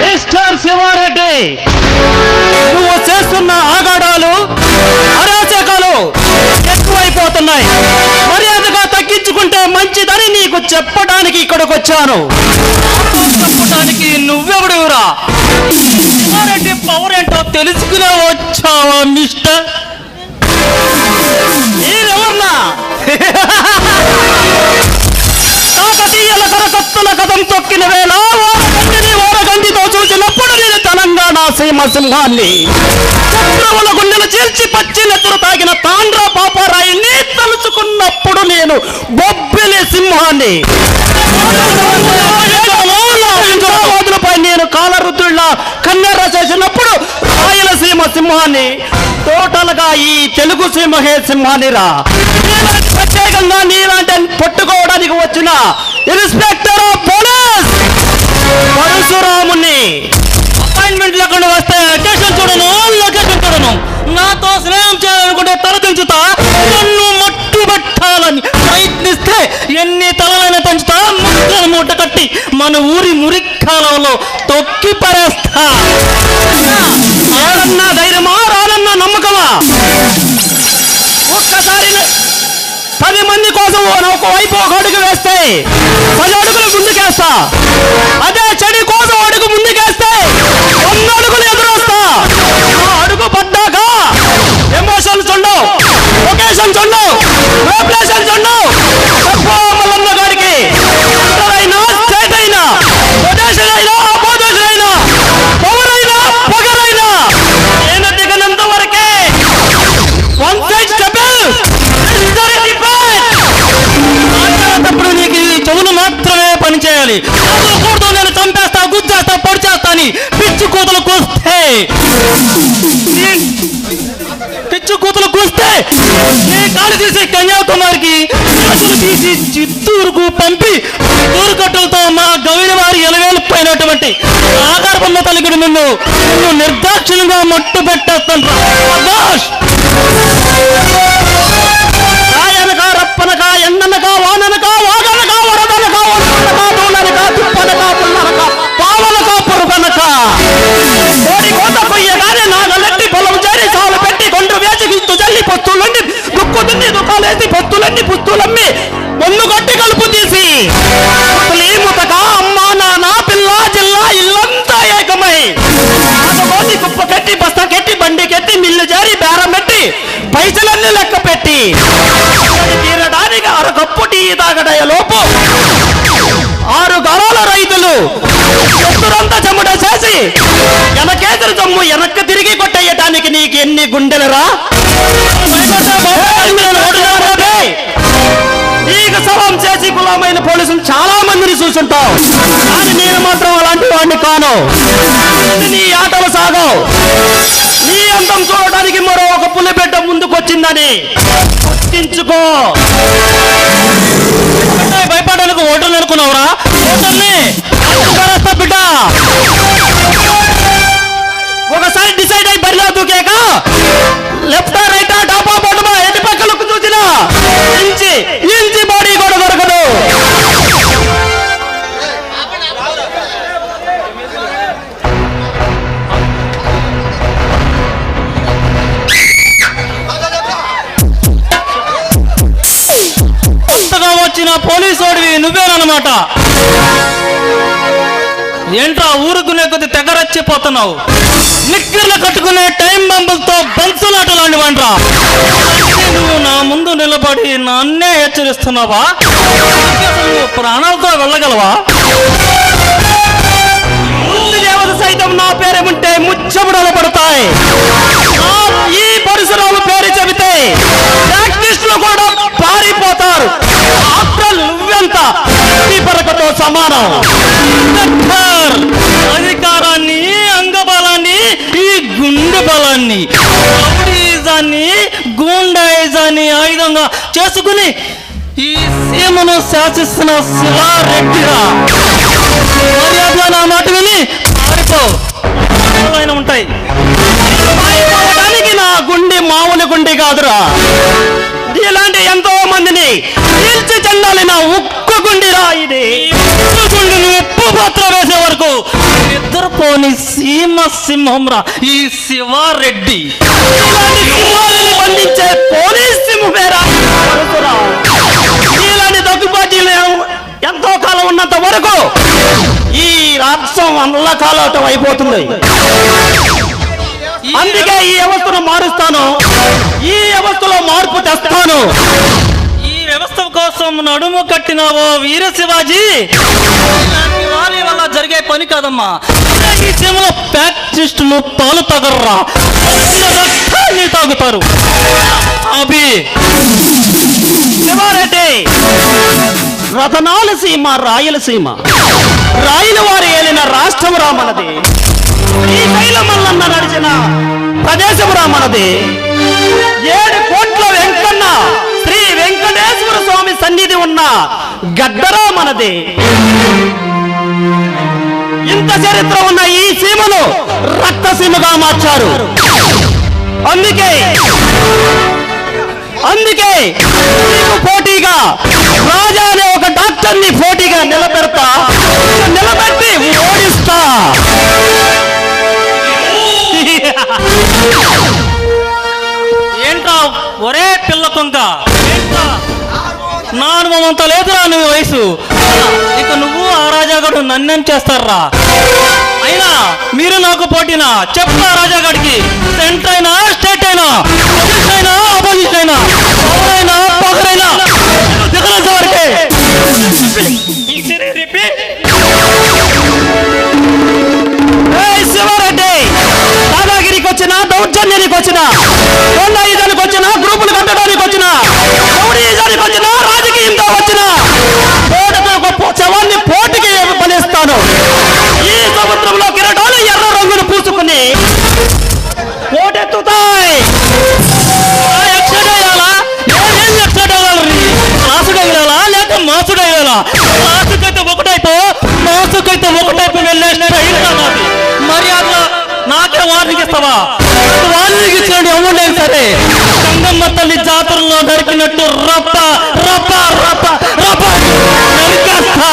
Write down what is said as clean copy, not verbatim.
Mister Sivareddy, నువ్వు చేస్తున్న ఆగాడాలు అరాచకాలు ఎక్కువైపోతున్నాయి. మర్యాదగా తగ్గించుకుంటే మంచిదని నీకు చెప్పడానికి ఇక్కడికి వచ్చాను. చెప్పడానికి నువ్వెవడురా? శివారెడ్డి పవర్ ఏంటో తెలుసుకునే వచ్చావా మిస్టర్? మీరెవర్నా? కాకతీయుల కరకత్తుల కథం తొక్కిన వేళ ఓరగంటితో చూసినప్పుడు నేను తెలంగాణ సీమ సింహాన్ని, శత్రువుల గుండెలు చీల్చి పచ్చి నెత్తురు తాగిన తాండ్ర పాపారాయిని తలుచుకున్నప్పుడు నేను బొబ్బిలి సింహాన్ని, పై నేను కాలరుద్రుళ్ళ కన్నెర్ర చేసినప్పుడు రాయలసీమ సింహాన్ని, టోటల్ గా ఈ తెలుగు సింహే సింహానిరా. ప్రత్యేకంగా నీలాంటి పట్టుకోవడానికి వచ్చిన ఇన్స్పెక్టర్ ఆఫ్ పోలీస్ పరశురాముని అపాయింట్మెంట్ లేకుండా వస్తే లొకేషన్ చూడను, నాతో స్నేహం చేయాలనుకుంటే తలదించుతా, నన్ను మట్టు పెట్టాలని ప్రయత్నిస్తే ఎన్ని తలలైనా పెంచుతా, ముక్కలు మూట కట్టి మన ఊరి మురిక్కాలంలో తొక్కి పడేస్తా. ఆడన్నా ధైర్యమా, రానన్నా నమ్మకమా? ఒక్కసారి 10 మంది కోసం ఒకవైపు ఒక అడుగు వేస్తే 10 అడుగులు ముందుకేస్తా. అదే చెడి కోసం అడుగు ముందుకేస్తే 100 అడుగులు ఎదురొస్తా. అడుగు పడ్డాక ఎమోషన్స్ ఉండవు, లొకేషన్స్ ఉండవు, లోకేషన్స్ ఉండవు. మల్లన్న గారికి అయినా స్టేట్ అయినా ప్రదేశం అయినా అపోజిషన్ అయినా పవరైనా పొగరైనా నేను దిగనంత వరకే వన్ సైడ్ స్టెబుల్. మాట్లాడేటప్పుడు నీకు చెవులు మాత్రమే పనిచేయాలి. కూడదు నేను చంపేస్తా, గుద్దేస్తా, పొడి చేస్తా అని పిచ్చి కూతలు కూస్తే నీ కాలు తీసి కన్యాకుమారికి, కాసులు తీసి చిత్తూరుకు పంపి దూరుకట్టలతో మా గౌరి వారి ఎలవేలిపోయినటువంటి ఆధారపన్న తల్లికుడు నిన్ను నిర్దాక్షిణ్యంగా మట్టు పెట్టేస్తాను. రాయనక రప్పనక ఎండనక వాననక వాగనక వరదనక వరదనక దూలనక తుప్పనక పుల్లనక పావనక పురుగనక కోడి కోత కొయ్యగానే నాగలెట్టి పొలం చేరి సాలు పెట్టి కొండ్రు వేసి గిత్తు జల్లి పొత్తులన్నీ దుక్కుతున్ని దుకాలేసి పొత్తులన్నీ పుస్తులమ్మి మొన్ను కొట్టి కలుపు తీసి ముతక అమ్మ నాన్న పిల్ల జిల్లా ఇల్లంతా ఏకమై కోసి కుప్ప కెట్టి బస్తా కెట్టి బండి కెట్టి మిల్లు చేరి బేరం పెట్టి పైసలన్నీ లెక్క పెట్టి తీరడానికి 6 కప్పు టీ తాగడయ్య లోపు 6 గరాల రైతులు ఎత్తురంతా చెముట చేసి ఎనకేతరు జమ్ము వెనక్కి తిరిగి కొట్టేయటానికి నీకు ఎన్ని గుండెలరా? నీకు సవాం చేసి కులమైన పోలీసులు చాలా మందిని చూసుంటావు, కానీ నేను మాత్రం అలాంటి వాడిని కాను. నీ ఆటలు సాగవు. నీ అందం చూడటానికి మరో ఒక పులిబిడ్డ ముందుకొచ్చిందని గుర్తించుకో. భయపడడానికి ఓటర్లు అనుకున్నావురా? ఓటర్ని బిడ్డ ఒకసారి డిసైడ్ అయి బరిలో దూకాక లెఫ్ట్ రైట్ టాపా బొడమా ఎటు పక్కలకు చూసినా ఇంచి బాడీ కూడా దొరకదు. కొత్తగా వచ్చిన పోలీసు వాడివి నువ్వేనమాట. ఏంట్రా ఊరుకునే కొద్ది తెగరచ్చిపోతున్నావు? నిక్కర్లు కట్టుకునే టైం బంబులతో బంచులాట లాంటి వంట్రా. నువ్వు నా ముందు నిలబడి నన్నే హెచ్చరిస్తున్నావా? నువ్వు ప్రాణాలతో వెళ్ళగలవా? దేవత సైతం నా పేరేమంటే ముచ్చబుడలు పడతాయి. ఈ పరశురాము పేరు చెబితే ప్రాక్టీస్లో కూడా పారిపోతారు. ఆఫ్టర్ నువ్వెంత పరకతో సమానం. అధికారాన్ని, అంగబలాన్ని, ఈ గుండె బలాన్ని, రౌడీజాన్ని, గూండాయిజాన్ని ఆయుధంగా చేసుకుని ఈ సీమను శాసిస్తున్న శివారెడ్డిరా. మర్యాద నా మాట విని పారిపో. ఉంటాయి. పారిపోవడానికి నా గుండె మామూలు గుండె కాదురా. ఇలాంటి ఎంతో మందిని తీర్చి చెందాలి నా ఉక్కు గుండిరా. ఇది ఉప్పు గుండెను ఉప్పు పాత్ర సింహాలలోని సీమ సింహంరా ఈ శివారెడ్డి. బంధించే పోలీస్ సింహమేరా పరశురాం. ఇలాంటి దగ్గుబాజీలు ఎంతో కాలం ఉన్నంత వరకు ఈ రాష్ట్రం అల్లకాలటం అయిపోతుంది. అందుకే ఈ వ్యవస్థను మారుస్తాను, ఈ వ్యవస్థలో మార్పు తెస్తాను. ఈ వ్యవస్థ కోసం నడుము కట్టినావో వీర శివాజీ, ఇలాంటి వారి వల్ల జరిగే పని కాదమ్మా. ఈ సీమలో ఫ్యాక్టరిస్టులు పాలు తాగర్రా, రక్తాన్ని తాగుతారు. అభి శివారెడ్డి, రతనాల సీమ రాయలసీమ, రాయల వారు ఏలిన రాష్ట్రం రామనది. ఈ కైలమల్లన్న నడిచిన ప్రదేశం రామనది. 7 కోట్ల వెంకన్న శ్రీ వెంకటేశ్వర స్వామి సన్నిధి ఉన్న గడ్డరామనది. ఇంత చరిత్ర ఉన్న ఈ సీమను రక్తసీమగా మార్చారు. అందుకే నీకు పోటీగా రాజా అనే ఒక డాక్టర్ని పోటీగా నిలబెట్టి ఓడిస్తా. ఏంట్రా ఒరే పిల్ల కొంక, నా అనుభవం అంత లేదురా నువ్వు వయసు. ఇక నువ్వు ఆ రాజాగాడు నన్నేం చేస్తారా? అయినా మీరు నాకు పోటీనా? చెప్తా రాజాగాడికి. సెంటర్ అయినా స్టేట్ అయినా పొజిషన్ అయినా అపోజిషన్ అయినా ఎవరైనా పగరైనా దిగనంత వరకే. శివారెడ్డి, దాదాగిరికి వచ్చిన, దౌర్జన్యానికి వచ్చిన, కొండయిదానికి వచ్చిన, గ్రూపులు కట్టడానికి వచ్చిన, రౌడీయిజానికి వచ్చిన, రాజకీయంగా వచ్చిన శవాన్ని పోటీకి బలిస్తాను. ఈ సముద్రంలో కిరటాలు ఎర్ర రంగును పూసుకుని పోటెత్తుతాయి. లేక మాసుడయ్యాలా? మాసుకైతే ఒకటైపు వెళ్ళే మర్యాద నాకే వార్నింగ్ ఇస్తావా? వార్నింగ్ ఇచ్చినట్టు ఎవరు సరే గంగమ్మ తల్లి జాతరలో నరికినట్టు రప్ప రప్ప రప్ప రప్ప నరికేస్తా.